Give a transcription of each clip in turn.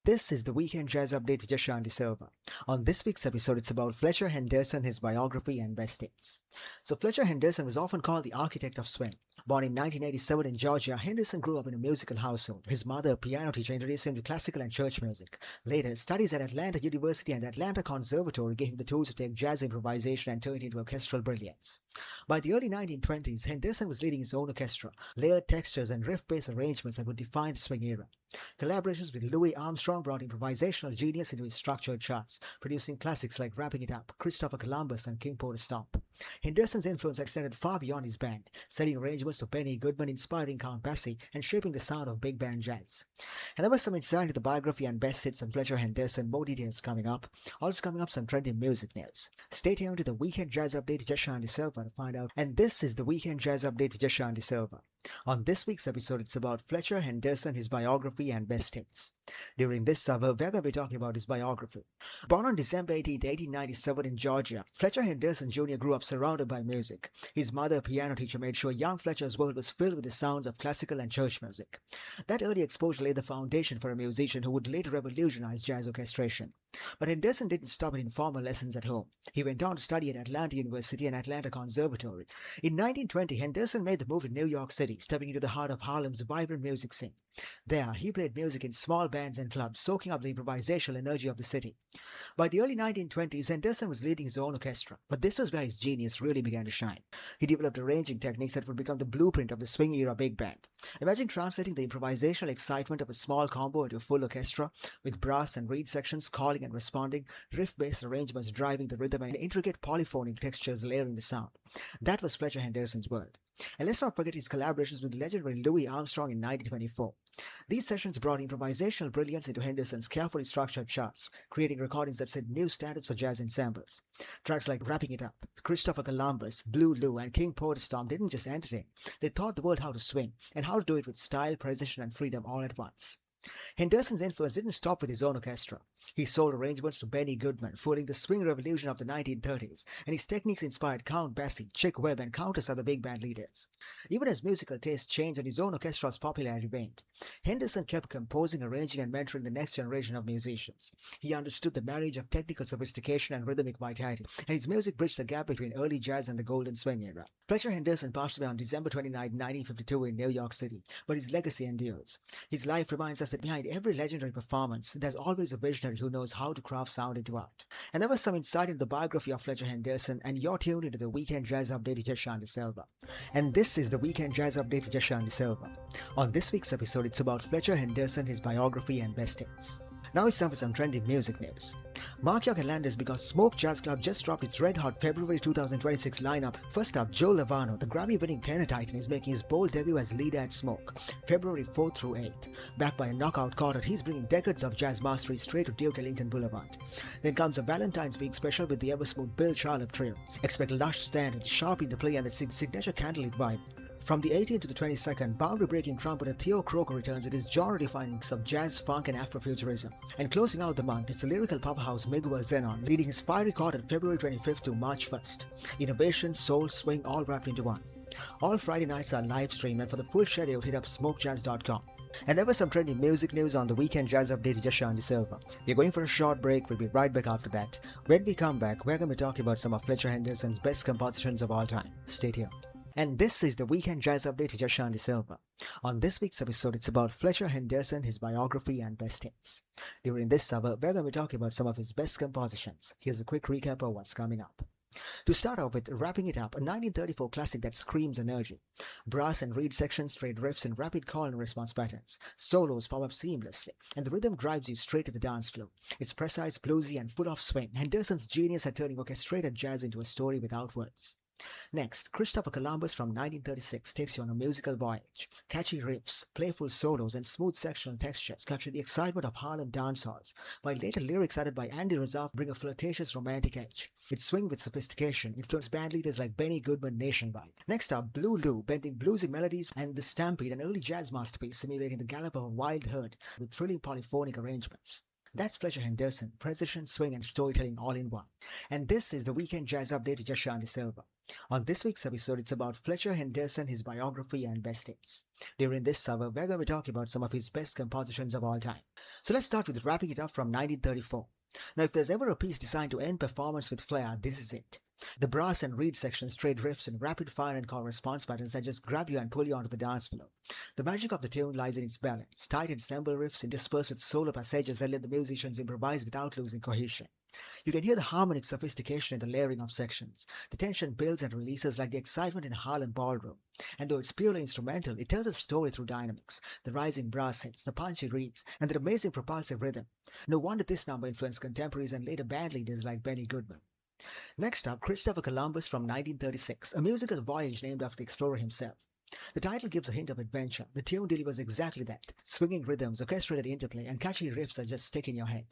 This is the Weekend Jazz Update with Jashan De Silva. On this week's episode, it's about Fletcher Henderson, his biography, and best hits. So Fletcher Henderson was often called the architect of swing. Born in 1987 in Georgia, Henderson grew up in a musical household. His mother, a piano teacher, introduced him to classical and church music. Later, studies at Atlanta University and Atlanta Conservatory gave him the tools to take jazz improvisation and turn it into orchestral brilliance. By the early 1920s, Henderson was leading his own orchestra, layered textures and riff-based arrangements that would define the swing era. Collaborations with Louis Armstrong brought improvisational genius into his structured charts, producing classics like Wrapping It Up, Christopher Columbus, and King Porter Stomp. Henderson's influence extended far beyond his band, setting arrangements of Benny Goodman, inspiring Count Basie, and shaping the sound of big band jazz. And there was some insight into the biography and best hits of Fletcher Henderson, more details coming up. Also coming up, some trendy music news. Stay tuned to the Weekend Jazz Update with Jashan De Silva to find out. And this is the Weekend Jazz Update with Jashan De Silva. On this week's episode, it's about Fletcher Henderson, his biography, and best hits. During this hour, we're going to be talking about his biography. Born on December 18, 1897 in Georgia, Fletcher Henderson Jr. grew up surrounded by music. His mother, a piano teacher, made sure young Fletcher's world was filled with the sounds of classical and church music. That early exposure laid the foundation for a musician who would later revolutionize jazz orchestration. But Henderson didn't stop at informal lessons at home. He went on to study at Atlanta University and Atlanta Conservatory. In 1920, Henderson made the move to New York City, stepping into the heart of Harlem's vibrant music scene. There, he played music in small bands and clubs, soaking up the improvisational energy of the city. By the early 1920s, Henderson was leading his own orchestra, but this was where his genius really began to shine. He developed arranging techniques that would become the blueprint of the swing-era big band. Imagine translating the improvisational excitement of a small combo into a full orchestra, with brass and reed sections calling and responding, riff-based arrangements driving the rhythm, and intricate polyphonic textures layering the sound. That was Fletcher Henderson's world. And let's not forget his collaborations with legendary Louis Armstrong in 1924. These sessions brought improvisational brilliance into Henderson's carefully structured charts, creating recordings that set new standards for jazz ensembles. Tracks like Wrapping It Up, Christopher Columbus, Blue Lou, and King Porter Stomp didn't just entertain. They taught the world how to swing, and how to do it with style, precision, and freedom all at once. Henderson's influence didn't stop with his own orchestra. He sold arrangements to Benny Goodman, fueling the swing revolution of the 1930s, and his techniques inspired Count Basie, Chick Webb, and countless other big band leaders. Even as musical tastes changed and his own orchestra's popularity waned, Henderson kept composing, arranging, and mentoring the next generation of musicians. He understood the marriage of technical sophistication and rhythmic vitality, and his music bridged the gap between early jazz and the golden swing era. Fletcher Henderson passed away on December 29, 1952 in New York City, but his legacy endures. His life reminds us that behind every legendary performance, there's always a visionary who knows how to craft sound into art. And there was some insight into the biography of Fletcher Henderson, and you're tuned into the Weekend Jazz Update with Jashan De Silva. And this is the Weekend Jazz Update with Jashan De Silva. On this week's episode, it's about Fletcher Henderson, his biography, and best hits. Now it's time for some trendy music news. Mark your calendars because Smoke Jazz Club just dropped its red-hot February 2026 lineup. First up, Joe Lovano, the Grammy-winning tenor titan, is making his bold debut as leader at Smoke, February 4th through 8th. Backed by a knockout quartet, he's bringing decades of jazz mastery straight to Duke Ellington Boulevard. Then comes a Valentine's Week special with the ever-smooth Bill Charlap Trio. Expect lush standards, sharp interplay, and the signature candlelit vibe. From the 18th to the 22nd, boundary-breaking trumpeter Theo Croker returns with his genre-defining mix of jazz, funk, and Afrofuturism. And closing out the month, it's the lyrical powerhouse Miguel Zenon, leading his fiery quartet February 25th to March 1st. Innovation, soul, swing, all wrapped into one. All Friday nights are live streamed, and for the full schedule, hit up smokejazz.com. And there was some trendy music news on the Weekend Jazz Update with Jashan De Silva. We're going for a short break, we'll be right back after that. When we come back, we're going to be talking about some of Fletcher Henderson's best compositions of all time. Stay tuned. And this is the Weekend Jazz Update with Jashan De Silva. On this week's episode, it's about Fletcher Henderson, his biography, and best hits. During this hour, we're going to be talking about some of his best compositions. Here's a quick recap of what's coming up. To start off with, Wrapping It Up, a 1934 classic that screams energy. Brass and reed sections trade riffs in rapid call and response patterns. Solos pop up seamlessly, and the rhythm drives you straight to the dance floor. It's precise, bluesy, and full of swing. Henderson's genius at turning orchestrated jazz into a story without words. Next, Christopher Columbus from 1936 takes you on a musical voyage. Catchy riffs, playful solos, and smooth sectional textures capture the excitement of Harlem dance halls, while later lyrics added by Andy Razaf bring a flirtatious romantic edge. It swings with sophistication, influenced bandleaders like Benny Goodman nationwide. Next up, Blue Lou, bending bluesy melodies, and The Stampede, an early jazz masterpiece simulating the gallop of a wild herd with thrilling polyphonic arrangements. That's Fletcher Henderson, precision, swing, and storytelling all in one. And this is the Weekend Jazz Update with Jashan De Silva. On this week's episode, it's about Fletcher Henderson, his biography, and best hits. During this hour, we're going to be talking about some of his best compositions of all time. So let's start with Wrapping It Up from 1934. Now, if there's ever a piece designed to end performance with flair, this is it. The brass and reed sections trade riffs in rapid fire and call response patterns that just grab you and pull you onto the dance floor. The magic of the tune lies in its balance, tight ensemble riffs interspersed with solo passages that let the musicians improvise without losing cohesion. You can hear the harmonic sophistication in the layering of sections. The tension builds and releases like the excitement in a Harlem ballroom. And though it's purely instrumental, it tells a story through dynamics, the rising brass hits, the punchy reeds, and the amazing propulsive rhythm. No wonder this number influenced contemporaries and later band leaders like Benny Goodman. Next up, Christopher Columbus from 1936, a musical voyage named after the explorer himself. The title gives a hint of adventure. The tune delivers exactly that. Swinging rhythms, orchestrated interplay, and catchy riffs that just stick in your head.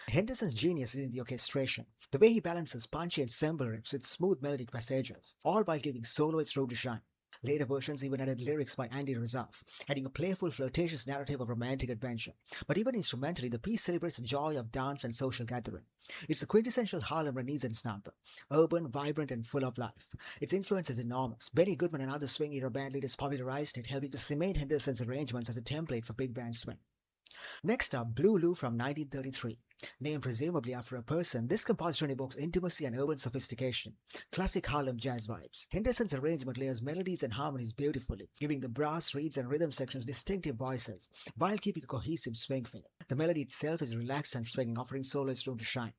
Henderson's genius is in the orchestration, the way he balances punchy ensemble riffs with smooth melodic passages, all while giving soloists room to shine. Later versions even added lyrics by Andy Razaf, adding a playful, flirtatious narrative of romantic adventure. But even instrumentally, the piece celebrates the joy of dance and social gathering. It's the quintessential Harlem Renaissance number, urban, vibrant, and full of life. Its influence is enormous. Benny Goodman and other swing-era band leaders popularized it, helping to cement Henderson's arrangements as a template for big band swing. Next up, Blue Lou from 1933. Named presumably after a person, this composition evokes intimacy and urban sophistication, classic Harlem jazz vibes. Henderson's arrangement layers melodies and harmonies beautifully, giving the brass, reeds, and rhythm sections distinctive voices, while keeping a cohesive swing feel. The melody itself is relaxed and swinging, offering soloists room to shine.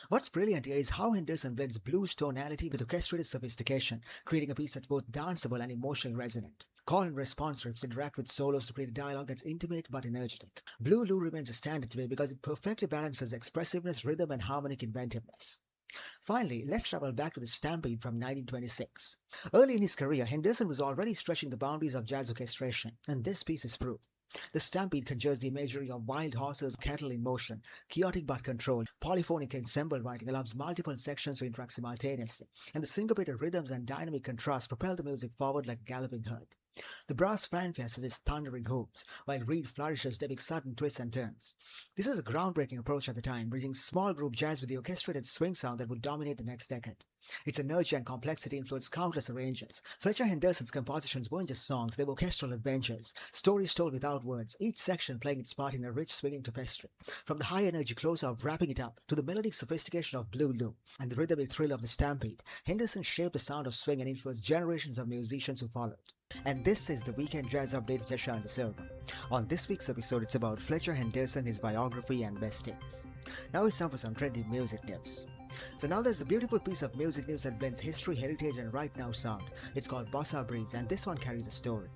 What's brilliant here is how Henderson blends blues tonality with orchestrated sophistication, creating a piece that's both danceable and emotionally resonant. Call and response riffs interact with solos to create a dialogue that's intimate but energetic. Blue Lou remains a standard today because it perfectly balances expressiveness, rhythm, and harmonic inventiveness. Finally, let's travel back to the Stampede from 1926. Early in his career, Henderson was already stretching the boundaries of jazz orchestration, and this piece is proof. The Stampede conjures the imagery of wild horses, cattle in motion, chaotic but controlled. Polyphonic ensemble writing allows multiple sections to interact simultaneously, and the syncopated rhythms and dynamic contrast propel the music forward like a galloping herd. The brass fanfare suggests thundering hooves, while reed flourishes giving sudden twists and turns. This was a groundbreaking approach at the time, bridging small group jazz with the orchestrated swing sound that would dominate the next decade. Its energy and complexity influenced countless arrangers. Fletcher Henderson's compositions weren't just songs, they were orchestral adventures, stories told without words, each section playing its part in a rich swinging tapestry. From the high-energy closer of Wrapping It Up to the melodic sophistication of Blue Lou and the rhythmic thrill of the Stampede, Henderson shaped the sound of swing and influenced generations of musicians who followed. And this is the Weekend Jazz Update with Yasha and Silva. On this week's episode, it's about Fletcher Henderson, his biography, and best hits. Now it's time for some trendy music news. So now there's a beautiful piece of music news that blends history, heritage, and right now sound. It's called Bossa Breeze, and this one carries a story.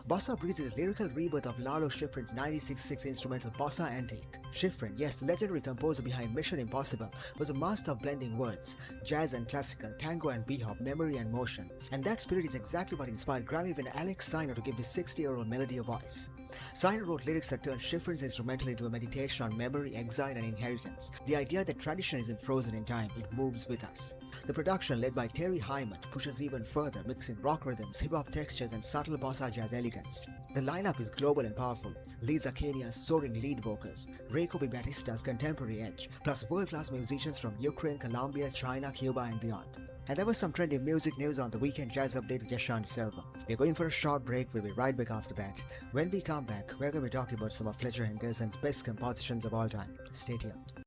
Bossa Breeze is a lyrical rebirth of Lalo Schifrin's 1966 instrumental Bossa Antique. Schifrin, yes, the legendary composer behind Mission Impossible, was a master of blending words, jazz and classical, tango and bebop, memory and motion. And that spirit is exactly what inspired Grammy winner Alex Siner to give this 60-year-old melody a voice. Siner wrote lyrics that turned Schifrin's instrumental into a meditation on memory, exile, and inheritance. The idea that tradition isn't frozen in time, it moves with us. The production, led by Terry Hyman, pushes even further, mixing rock rhythms, hip-hop textures, and subtle bossa jazz elegance. The lineup is global and powerful. Lisa Kenia's soaring lead vocals, Ray Kobe Batista's contemporary edge, plus world-class musicians from Ukraine, Colombia, China, Cuba, and beyond. And there was some trendy music news on the Weekend Jazz Update with Yasha and Silva. We're going for a short break, we'll be right back after that. When we come back, we're going to be talking about some of Fletcher Henderson's best compositions of all time. Stay tuned.